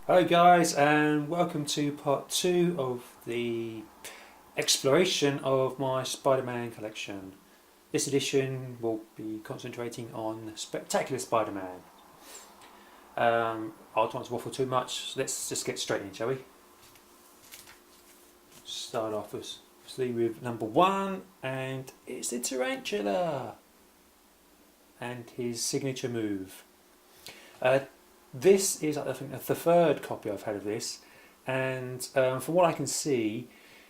Hello guys, and welcome to part 2 of the exploration of my Spider-Man collection. This edition will be concentrating on Spectacular Spiderman. I don't want to waffle too much, so let's just get straight in, shall we? Start off obviously with number 1, and it's the Tarantula and his signature move. This is, I think, the third copy I've had of this, and from what I can see,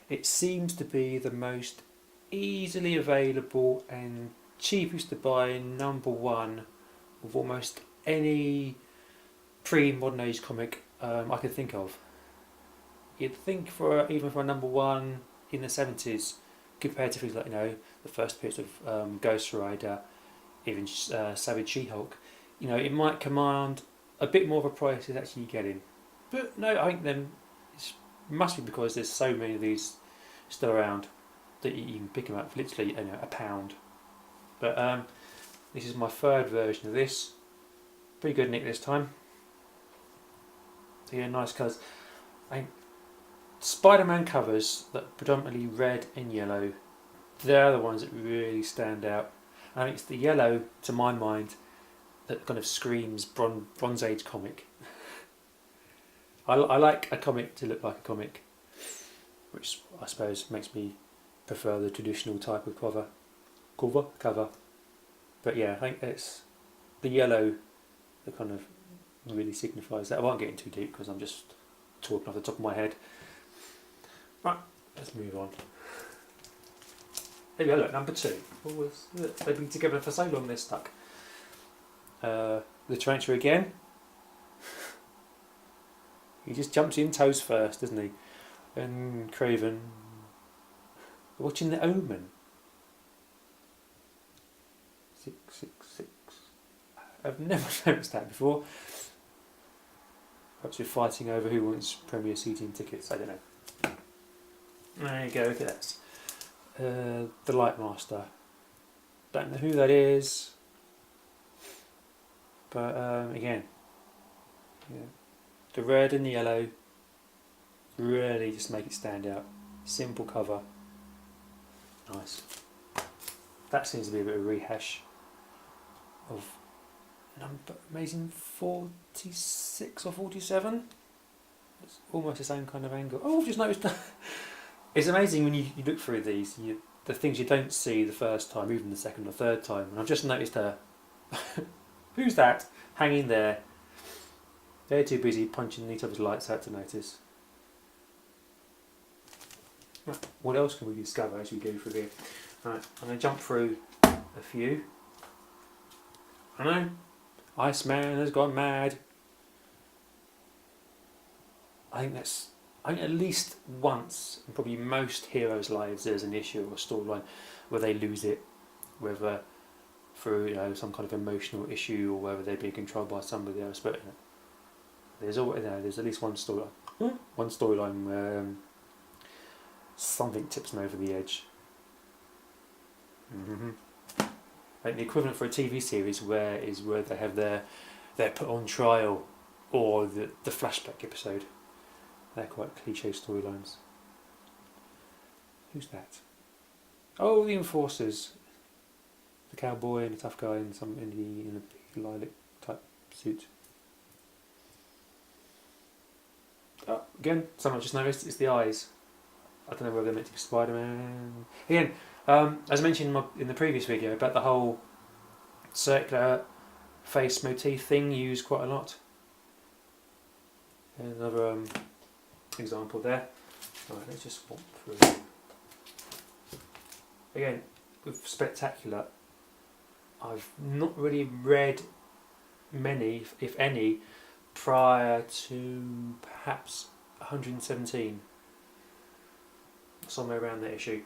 it seems to be the most easily available and cheapest to buy number 1 of almost any pre-modern age comic I could think of. You'd think even for a number 1 in the 70s, compared to things like the first appearance of Ghost Rider, even Savage She-Hulk, it might command a bit more of a price than actually getting. But no, I think then it must be because there's so many of these still around that you can pick them up for literally £1. But this is my third version of this. Pretty good nick this time. Yeah, nice colours. Spider-Man covers that are predominantly red and yellow, they're the ones that really stand out. I think it's the yellow, to my mind, that kind of screams Bronze Age comic. I like a comic to look like a comic, which I suppose makes me prefer the traditional type of cover. But yeah, I think it's the yellow that kind of really signifies that. I won't get into too deep because I'm just talking off the top of my head. Right, let's move on. There we go, look, number 2. They've been together for so long they're stuck. The Tarantula again. He just jumps in toes first, doesn't he? And Craven. Watching The Omen. 666. I've never noticed that before. Perhaps we're fighting over who wants premiere seating tickets, I don't know. There you go, look at that. The Light Master. Don't know who that is. But again, the red and the yellow really just make it stand out. Simple cover. Nice. That seems to be a bit of a rehash of number Amazing 46 or 47. It's almost the same kind of angle. Oh, I've just noticed that. It's amazing when you look through these, the things you don't see the first time, even the second or third time. And I've just noticed her. Who's that hanging there? They're too busy punching each other's lights out to notice. What else can we discover as we go through here? Right, I'm going to jump through a few. I know, Iceman has gone mad. I think at least once in probably most heroes' lives there's an issue or a storyline where they lose it, whether through some kind of emotional issue or whether they're being controlled by somebody else. But there's always there's at least one storyline where something tips them over the edge. I think the equivalent for a TV series is where they have their put on trial, or the flashback episode. They're quite cliche storylines. Who's that? Oh, the Enforcers. The cowboy and the tough guy in the lilac type suit. Oh, again, someone just noticed it's the eyes. I don't know whether they're meant to be Spider-Man. Again, as I mentioned in the previous video about the whole circular face motif thing used quite a lot. Another example there. Right, let's just swap through. Again, with Spectacular, I've not really read many, if any, prior to perhaps 117. Somewhere around that issue.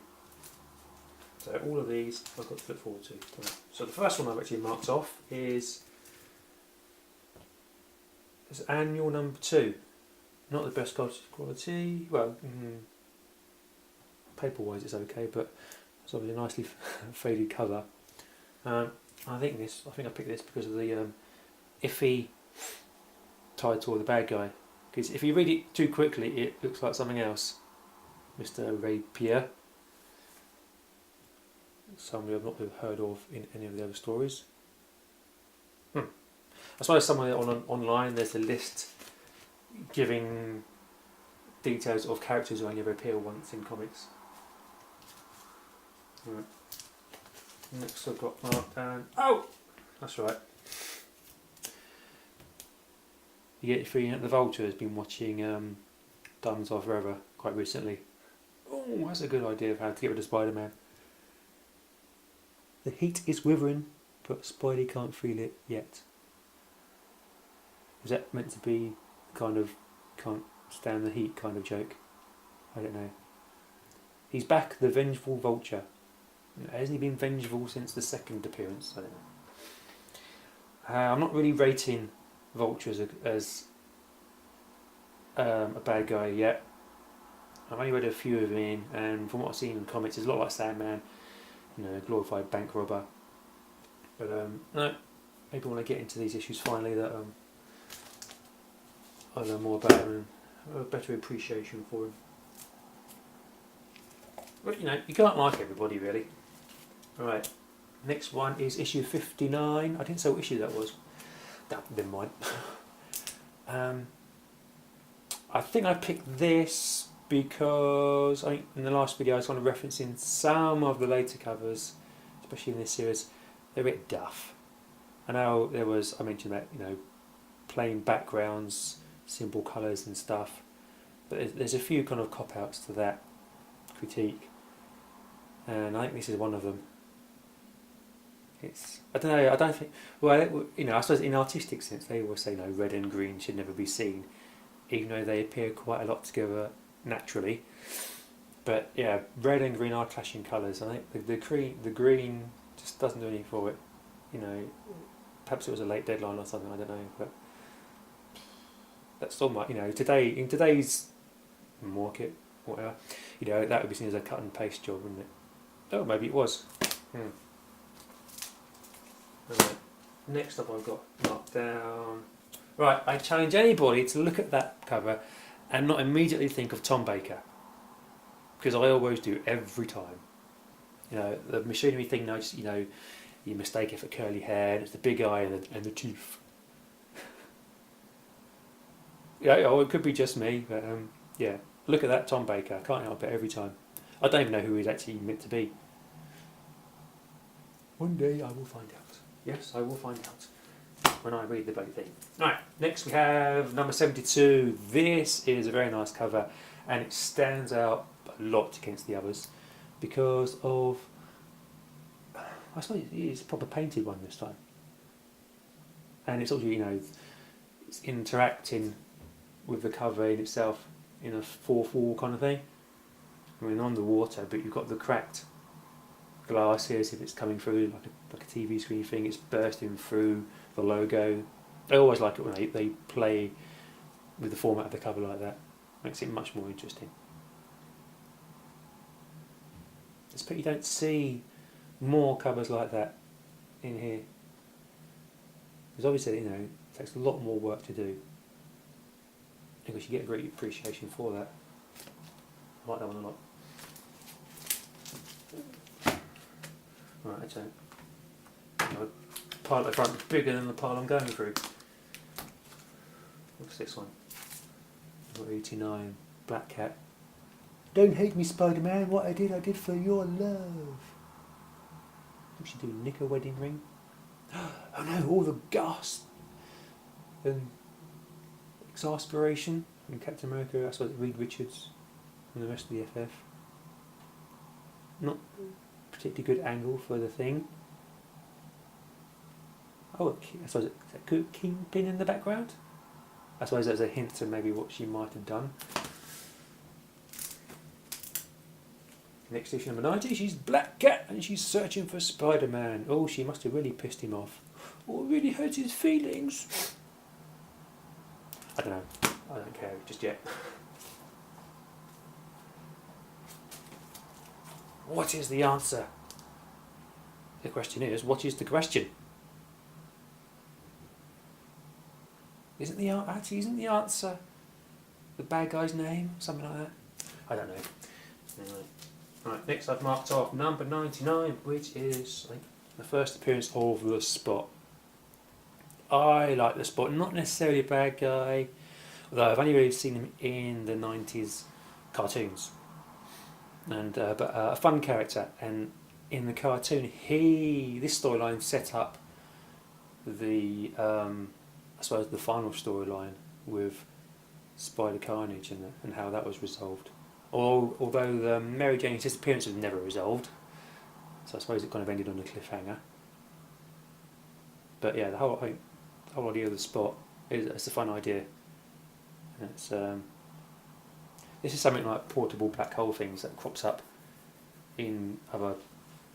So all of these I've got to look forward to. So the first one I've actually marked off is annual number 2. Not the best quality. Well, paper-wise it's okay, but it's obviously a nicely faded cover. I think I picked this because of the iffy title of the bad guy. because if you read it too quickly, it looks like something else. Mr. Rapier, somebody I've not heard of in any of the other stories. I suppose somewhere online there's a list giving details of characters who only ever appear once in comics. Right. Next I've got marked down. Oh! That's right. You get your feeling that the Vulture has been watching Diamonds Are Forever quite recently. Oh, that's a good idea of how to get rid of Spider-Man. The heat is withering, but Spidey can't feel it yet. Is that meant to be kind of can't stand the heat kind of joke? I don't know. He's back, the vengeful Vulture. Hasn't he been vengeful since the second appearance? I don't know. I'm not really rating Vulture as a bad guy yet. I've only read a few of him, and from what I've seen in comics, he's a lot like Sandman, a glorified bank robber. But no, maybe when I get into these issues finally, that I'll learn more about him and have a better appreciation for him. But you can't like everybody really. Alright, next one is issue 59. I didn't say what issue that was. Never mind. I think I picked this because in the last video I was kind of referencing some of the later covers, especially in this series, they're a bit duff. I know I mentioned that, plain backgrounds, simple colours and stuff, but there's a few kind of cop-outs to that critique, and I think this is one of them. I don't know, I don't think, I suppose in artistic sense they always say red and green should never be seen, even though they appear quite a lot together naturally. But yeah, red and green are clashing colours. I think the green just doesn't do anything for it. Perhaps it was a late deadline or something, I don't know, but that's still my, in today's market, whatever, that would be seen as a cut and paste job, wouldn't it? Oh, maybe it was. Right. Next up I've got marked down. Right, I challenge anybody to look at that cover and not immediately think of Tom Baker, because I always do every time. The machinery thing, you mistake it for curly hair, and it's the big eye and the teeth. It could be just me, but yeah, look at that Tom Baker. I can't help it every time. I don't even know who he's actually meant to be. One day I will find out. Yes, I will find out when I read the bloody thing. Right, next we have number 72. This is a very nice cover, and it stands out a lot against the others because of, I suppose it's a proper painted one this time, and it's also it's interacting with the cover in itself in a fourth wall kind of thing. On the water, but you've got the cracked glass here as if it's coming through like a TV screen thing. It's bursting through the logo. I always like it when they play with the format of the cover like that. Makes it much more interesting. It's pity you don't see more covers like that in here, because obviously it takes a lot more work to do. I think we should get a great appreciation for that. I like that one a lot. Right, so the pile at the front is bigger than the pile I'm going through. What's this one? Number 89, Black Cat. Don't hate me, Spider-Man. What I did for your love. What's she doing? Nick a wedding ring? Oh no! All the gasp and exasperation from Captain America. I suppose Reed Richards and the rest of the FF. Not particularly good angle for the thing. Oh, I suppose it's a Kingpin in the background. I suppose that's a hint to maybe what she might have done. Next issue, number 90, she's Black Cat and she's searching for Spider-Man. Oh, she must have really pissed him off. Or really hurt his feelings. I don't know. I don't care just yet. What is the answer? The question is, what is the question? Isn't the answer the bad guy's name, something like that. I don't know. Anyway. Right, next I've marked off number 99, which is like the first appearance of the Spot. I like the Spot, not necessarily a bad guy, although I've only really seen him in the 90s cartoons. And but a fun character, and in the cartoon, this storyline set up the I suppose the final storyline with Spider Carnage and how that was resolved. Although the Mary Jane's disappearance was never resolved, so I suppose it kind of ended on a cliffhanger. But yeah, the whole idea of the Spot it's a fun idea. And it's this is something like portable black hole things that crops up in other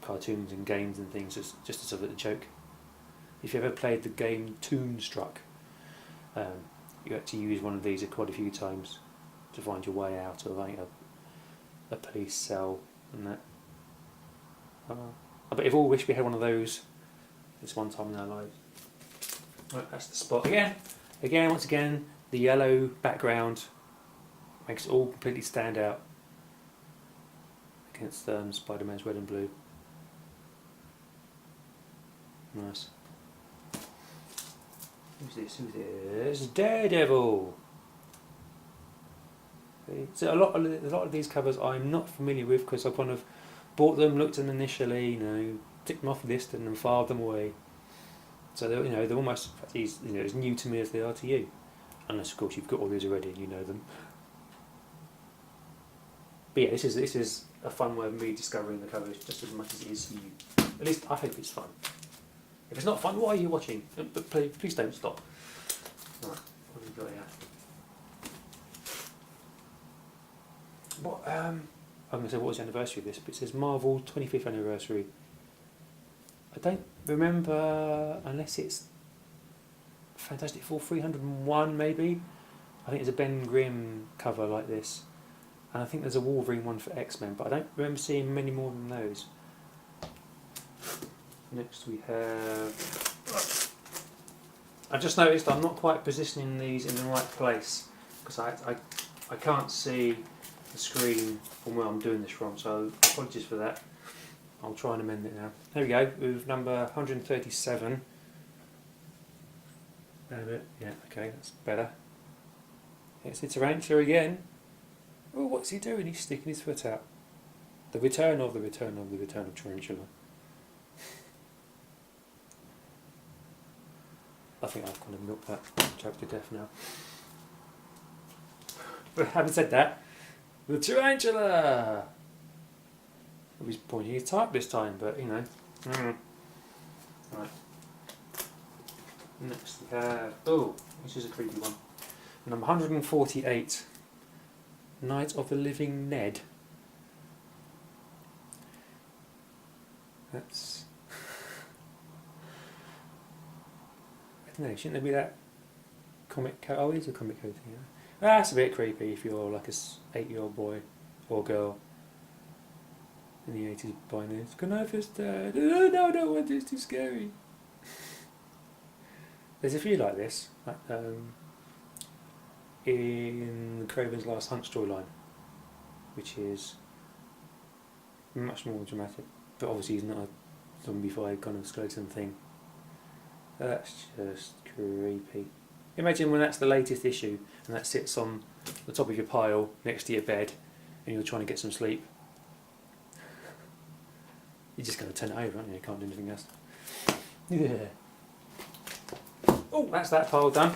cartoons and games and things, just as a joke. If you ever played the game Toonstruck, you had to use one of these quite a few times to find your way out of a police cell and that. I bet we've all wished we had one of those this one time in our lives. Right, that's the Spot again. Once again, the yellow background makes it all completely stand out against Spider-Man's red and blue. Nice. Who's this? Daredevil. So a lot of these covers I'm not familiar with because I kind of bought them, looked at them initially, ticked them off the list and then filed them away. So they're almost as new to me as they are to you, unless of course you've got all these already and you know them. But yeah, this is a fun way of me discovering the covers just as much as it is for you. At least I hope it's fun. If it's not fun, why are you watching? But please don't stop. Right, what have we got here? I'm going to say what was the anniversary of this, but it says Marvel 25th anniversary. I don't remember, unless it's Fantastic Four 301 maybe. I think there's a Ben Grimm cover like this. And I think there's a Wolverine one for X-Men, but I don't remember seeing many more than those. Next we have... I just noticed I'm not quite positioning these in the right place because I can't see the screen from where I'm doing this from, so apologies for that. I'll try and amend it now. There we go, with number 137. Down a bit. Yeah, okay, that's better. It's the tarantula again. Oh, what's he doing? He's sticking his foot out. The return of tarantula. I think I've kind of milked that joke to death now. But having said that, the tarantula! He's pointing his type this time, but Right. Next we have... Oh, this is a creepy one. Number 148. Night of the Living Ned. That's... I don't know, shouldn't there be that comic code? Oh, it is a comic code thing. That's a bit creepy if you're like a 8-year-old boy or girl in the 80s buying this. Can I have this, Dad? Oh, no, I don't want this, too scary. There's a few like this, like, in Craven's Last Hunt storyline, which is much more dramatic, but obviously he's not a zombified kind of skeleton thing. That's just creepy. Imagine when that's the latest issue and that sits on the top of your pile next to your bed and you're trying to get some sleep. You're just going to turn it over, aren't you? You can't do anything else. Yeah. Oh, that's that pile done.